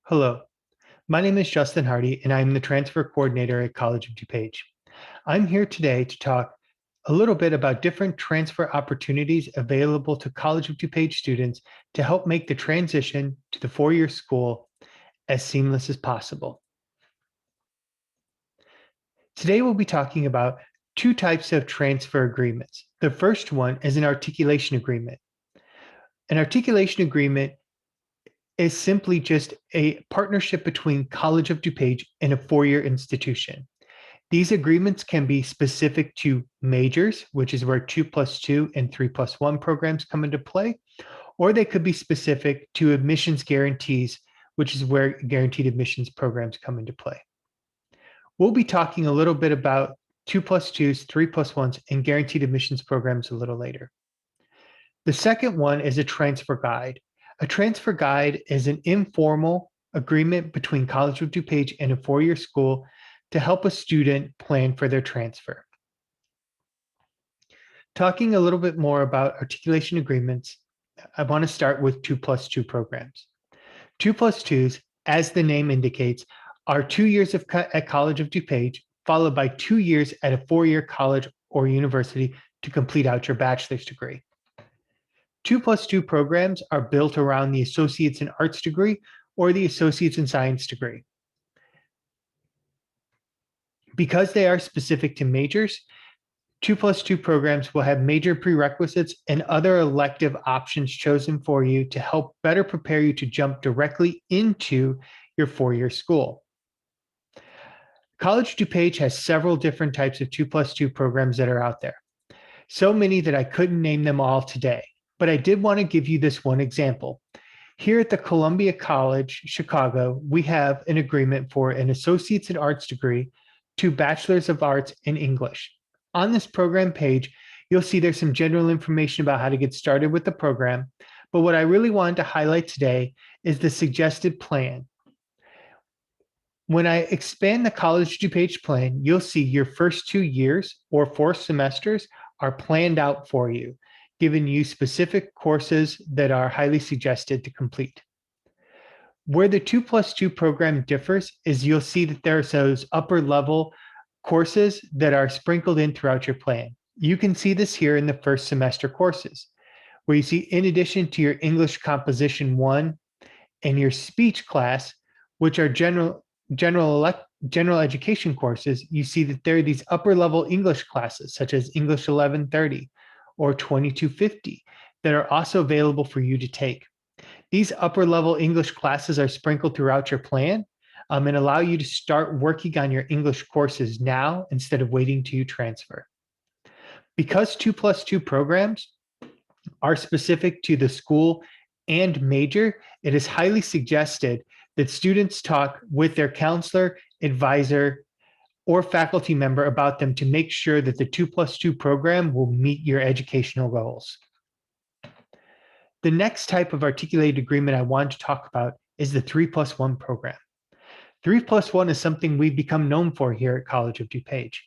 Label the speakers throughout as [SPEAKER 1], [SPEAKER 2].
[SPEAKER 1] Hello, my name is Justin Hardee, and I'm the transfer coordinator at College of DuPage. I'm here today to talk a little bit about different transfer opportunities available to College of DuPage students to help make the transition to the four-year school as seamless as possible. Today, we'll be talking about two types of transfer agreements. The first one is an articulation agreement. An articulation agreement is simply just a partnership between College of DuPage and a four-year institution. These agreements can be specific to majors, which is where 2+2 and 3+1 programs come into play, or they could be specific to admissions guarantees, which is where guaranteed admissions programs come into play. We'll be talking a little bit about 2+2s, 3+1s, and guaranteed admissions programs a little later. The second one is a transfer guide. A transfer guide is an informal agreement between College of DuPage and a four-year school to help a student plan for their transfer. Talking a little bit more about articulation agreements, I want to start with 2+2 programs. 2+2s, as the name indicates, are 2 years at College of DuPage, followed by 2 years at a four-year college or university to complete out your bachelor's degree. 2+2 programs are built around the Associates in Arts degree or the Associates in Science degree. Because they are specific to majors, 2+2 programs will have major prerequisites and other elective options chosen for you to help better prepare you to jump directly into your four-year school. College of DuPage has several different types of 2+2 programs that are out there. So many that I couldn't name them all today, but I did want to give you this one example. Here at the Columbia College, Chicago, we have an agreement for an Associates in Arts degree to Bachelor's of Arts in English. On this program page, you'll see there's some general information about how to get started with the program, but what I really wanted to highlight today is the suggested plan. When I expand the College of DuPage plan, you'll see your first 2 years or 4 semesters are planned out for you, giving you specific courses that are highly suggested to complete. Where the 2+2 program differs is you'll see that there's those upper level courses that are sprinkled in throughout your plan. You can see this here in the first semester courses, where you see in addition to your English Composition 1 and your speech class, which are general education courses, you see that there are these upper level English classes such as English 1130 or 2250 that are also available for you to take. These upper level English classes are sprinkled throughout your plan and allow you to start working on your English courses now instead of waiting till you transfer. Because 2+2 programs are specific to the school and major, it is highly suggested that students talk with their counselor, advisor, or faculty member about them to make sure that the 2+2 program will meet your educational goals. The next type of articulated agreement I want to talk about is the 3+1 program. 3+1 is something we've become known for here at College of DuPage.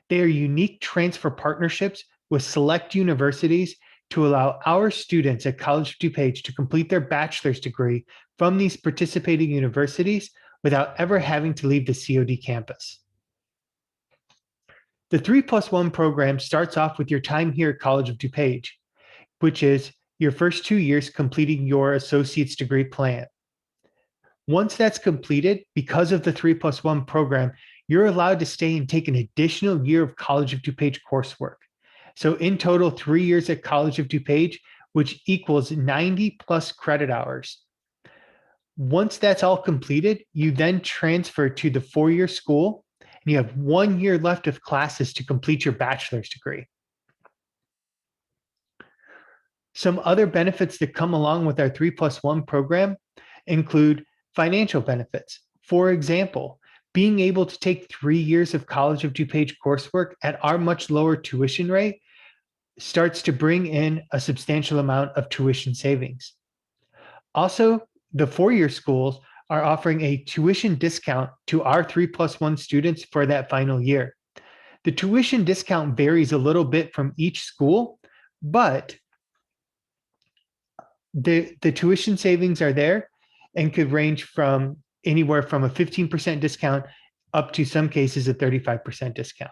[SPEAKER 1] They are unique transfer partnerships with select universities to allow our students at College of DuPage to complete their bachelor's degree from these participating universities without ever having to leave the COD campus. The 3+1 program starts off with your time here at College of DuPage, which is your first 2 years completing your associate's degree plan. Once that's completed, because of the 3+1 program, you're allowed to stay and take an additional year of College of DuPage coursework. So in total, 3 years at College of DuPage, which equals 90 plus credit hours. Once that's all completed, you then transfer to the four-year school, and you have 1 year left of classes to complete your bachelor's degree. Some other benefits that come along with our 3+1 program include financial benefits. For example, being able to take 3 years of College of DuPage coursework at our much lower tuition rate starts to bring in a substantial amount of tuition savings. Also, the four-year schools are offering a tuition discount to our 3+1 students for that final year. The tuition discount varies a little bit from each school, but the tuition savings are there and could range from anywhere from a 15% discount up to some cases a 35% discount.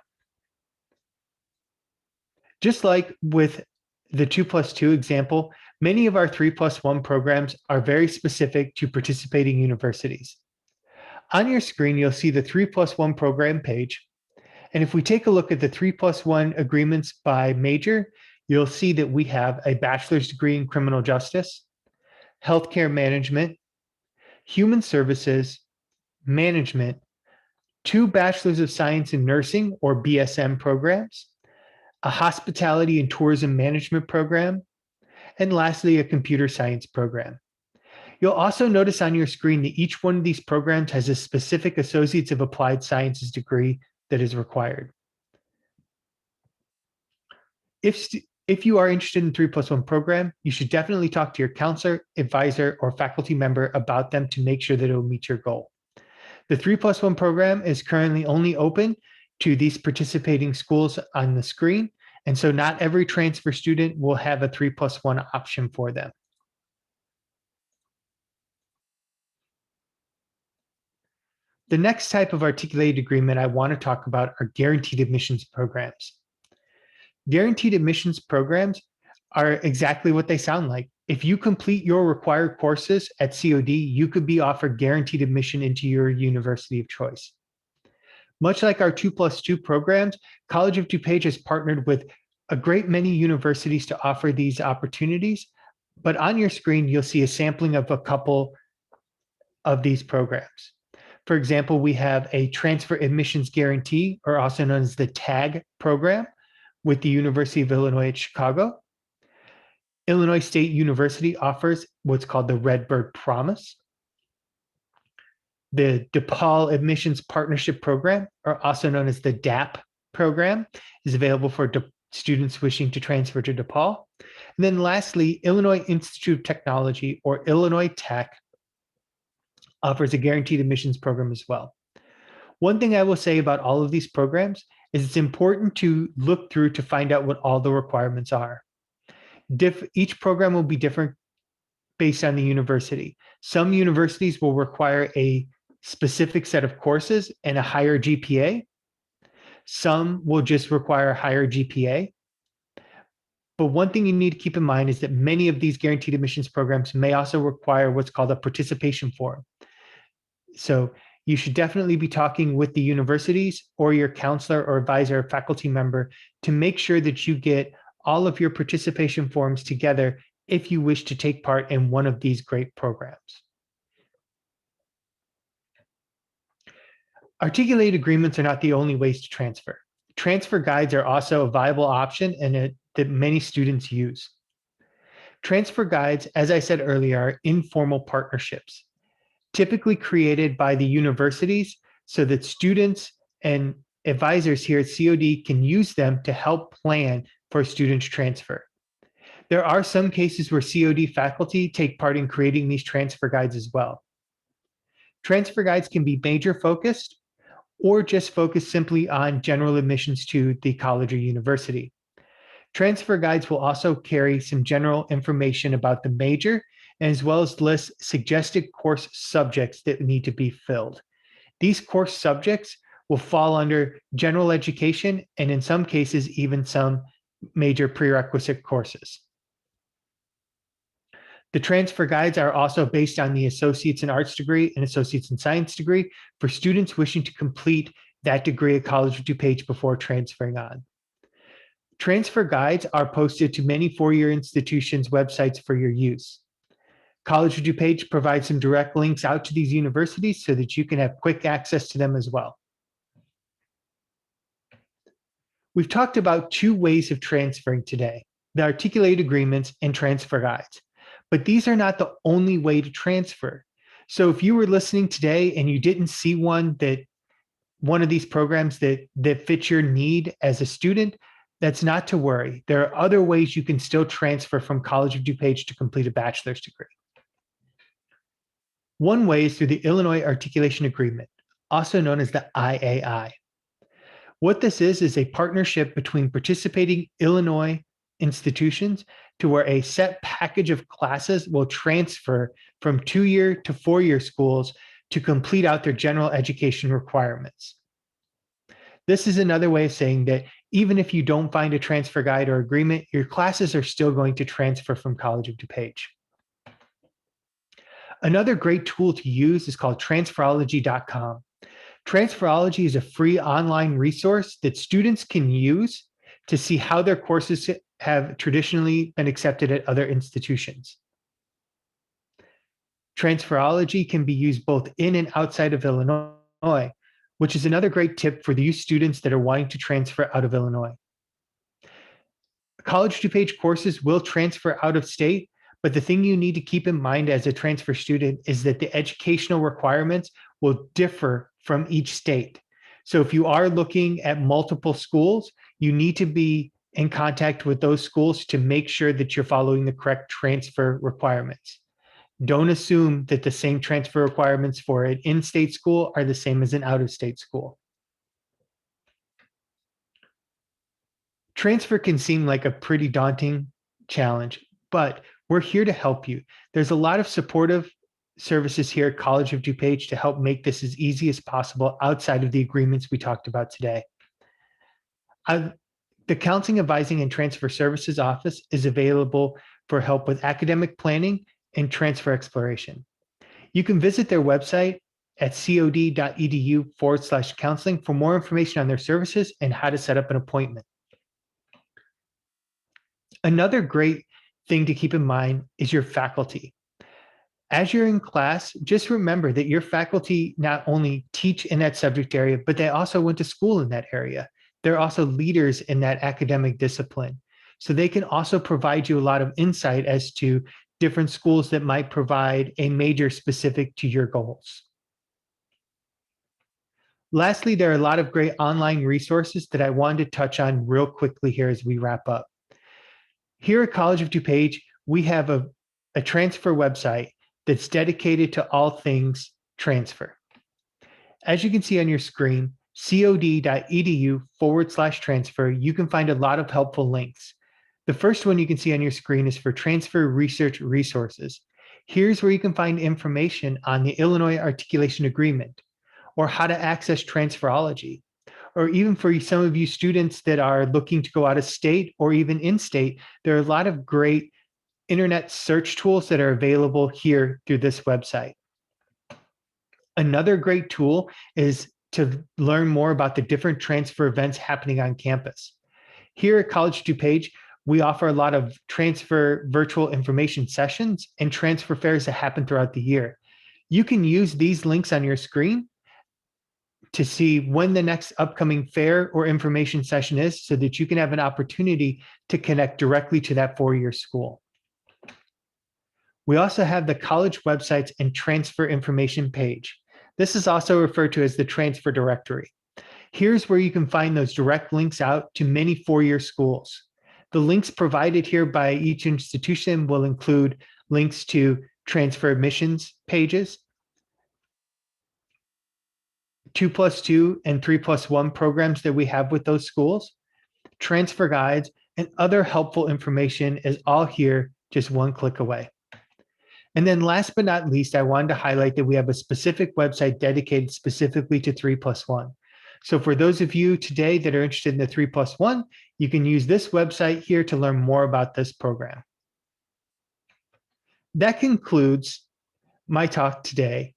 [SPEAKER 1] Just like with the 2+2 example, many of our 3+1 programs are very specific to participating universities. On your screen, you'll see the 3+1 program page. And if we take a look at the 3+1 agreements by major, you'll see that we have a bachelor's degree in criminal justice, healthcare management, human services, management, 2 bachelors of science in nursing or BSN programs, a hospitality and tourism management program, and lastly, a computer science program. You'll also notice on your screen that each one of these programs has a specific Associates of Applied Sciences degree that is required. If you are interested in 3+1 program, you should definitely talk to your counselor, advisor, or faculty member about them to make sure that it will meet your goal. The 3+1 program is currently only open to these participating schools on the screen, and so not every transfer student will have a 3+1 option for them. The next type of articulated agreement I want to talk about are guaranteed admissions programs. Guaranteed admissions programs are exactly what they sound like. If you complete your required courses at COD, you could be offered guaranteed admission into your university of choice. Much like our 2+2 programs, College of DuPage has partnered with a great many universities to offer these opportunities, but on your screen, you'll see a sampling of a couple of these programs. For example, we have a transfer admissions guarantee, or also known as the TAG program, with the University of Illinois at Chicago. Illinois State University offers what's called the Redbird Promise. The DePaul Admissions Partnership Program, or also known as the DAP program, is available for students wishing to transfer to DePaul. And then lastly, Illinois Institute of Technology, or Illinois Tech, offers a guaranteed admissions program as well. One thing I will say about all of these programs is it's important to look through to find out what all the requirements are. Each program will be different based on the university. Some universities will require a specific set of courses and a higher GPA. Some will just require a higher GPA. But one thing you need to keep in mind is that many of these guaranteed admissions programs may also require what's called a participation form. So you should definitely be talking with the universities or your counselor or advisor or faculty member to make sure that you get all of your participation forms together if you wish to take part in one of these great programs. Articulated agreements are not the only ways to transfer. Transfer guides are also a viable option and that many students use. Transfer guides, as I said earlier, are informal partnerships, typically created by the universities so that students and advisors here at COD can use them to help plan for a student's transfer. There are some cases where COD faculty take part in creating these transfer guides as well. Transfer guides can be major focused or just focus simply on general admissions to the college or university. Transfer guides will also carry some general information about the major, as well as list suggested course subjects that need to be filled. These course subjects will fall under general education and in some cases, even some major prerequisite courses. The transfer guides are also based on the Associates in Arts degree and Associates in Science degree for students wishing to complete that degree at College of DuPage before transferring on. Transfer guides are posted to many four-year institutions' websites for your use. College of DuPage provides some direct links out to these universities so that you can have quick access to them as well. We've talked about two ways of transferring today, the articulated agreements and transfer guides, but these are not the only way to transfer. So if you were listening today and you didn't see one of these programs that fits your need as a student, that's not to worry. There are other ways you can still transfer from College of DuPage to complete a bachelor's degree. One way is through the Illinois Articulation Agreement, also known as the IAI. What this is a partnership between participating Illinois institutions to where a set package of classes will transfer from 2-year to 4-year schools to complete out their general education requirements. This is another way of saying that even if you don't find a transfer guide or agreement, your classes are still going to transfer from College of DuPage. Another great tool to use is called transferology.com. Transferology is a free online resource that students can use to see how their courses have traditionally been accepted at other institutions. Transferology can be used both in and outside of Illinois, which is another great tip for these students that are wanting to transfer out of Illinois. College DuPage courses will transfer out of state, but the thing you need to keep in mind as a transfer student is that the educational requirements will differ from each state. So if you are looking at multiple schools, you need to be in contact with those schools to make sure that you're following the correct transfer requirements. Don't assume that the same transfer requirements for an in-state school are the same as an out-of-state school. Transfer can seem like a pretty daunting challenge, but we're here to help you. There's a lot of supportive services here at College of DuPage to help make this as easy as possible outside of the agreements we talked about today. The Counseling, Advising, and Transfer Services Office is available for help with academic planning and transfer exploration. You can visit their website at cod.edu/counseling for more information on their services and how to set up an appointment. Another great thing to keep in mind is your faculty. As you're in class, just remember that your faculty not only teach in that subject area, but they also went to school in that area. They're also leaders in that academic discipline. So they can also provide you a lot of insight as to different schools that might provide a major specific to your goals. Lastly, there are a lot of great online resources that I wanted to touch on real quickly here as we wrap up. Here at College of DuPage, we have a transfer website that's dedicated to all things transfer. As you can see on your screen, cod.edu/transfer, you can find a lot of helpful links. The first one you can see on your screen is for transfer research resources. Here's where you can find information on the Illinois Articulation Agreement, or how to access transferology, or even for some of you students that are looking to go out of state or even in state, there are a lot of great internet search tools that are available here through this website. Another great tool is to learn more about the different transfer events happening on campus. Here at College DuPage, we offer a lot of transfer virtual information sessions and transfer fairs that happen throughout the year. You can use these links on your screen to see when the next upcoming fair or information session is so that you can have an opportunity to connect directly to that four-year school. We also have the college websites and transfer information page. This is also referred to as the transfer directory. Here's where you can find those direct links out to many four-year schools. The links provided here by each institution will include links to transfer admissions pages, 2+2 and 3+1 programs that we have with those schools, transfer guides, and other helpful information is all here just one click away. And then last but not least, I wanted to highlight that we have a specific website dedicated specifically to 3+1. So for those of you today that are interested in the 3+1, you can use this website here to learn more about this program. That concludes my talk today.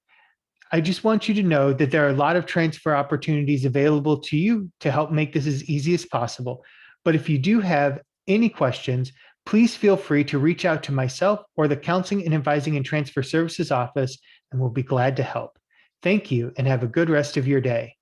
[SPEAKER 1] I just want you to know that there are a lot of transfer opportunities available to you to help make this as easy as possible. But if you do have any questions, please feel free to reach out to myself or the Counseling and Advising and Transfer Services Office, and we'll be glad to help. Thank you and have a good rest of your day.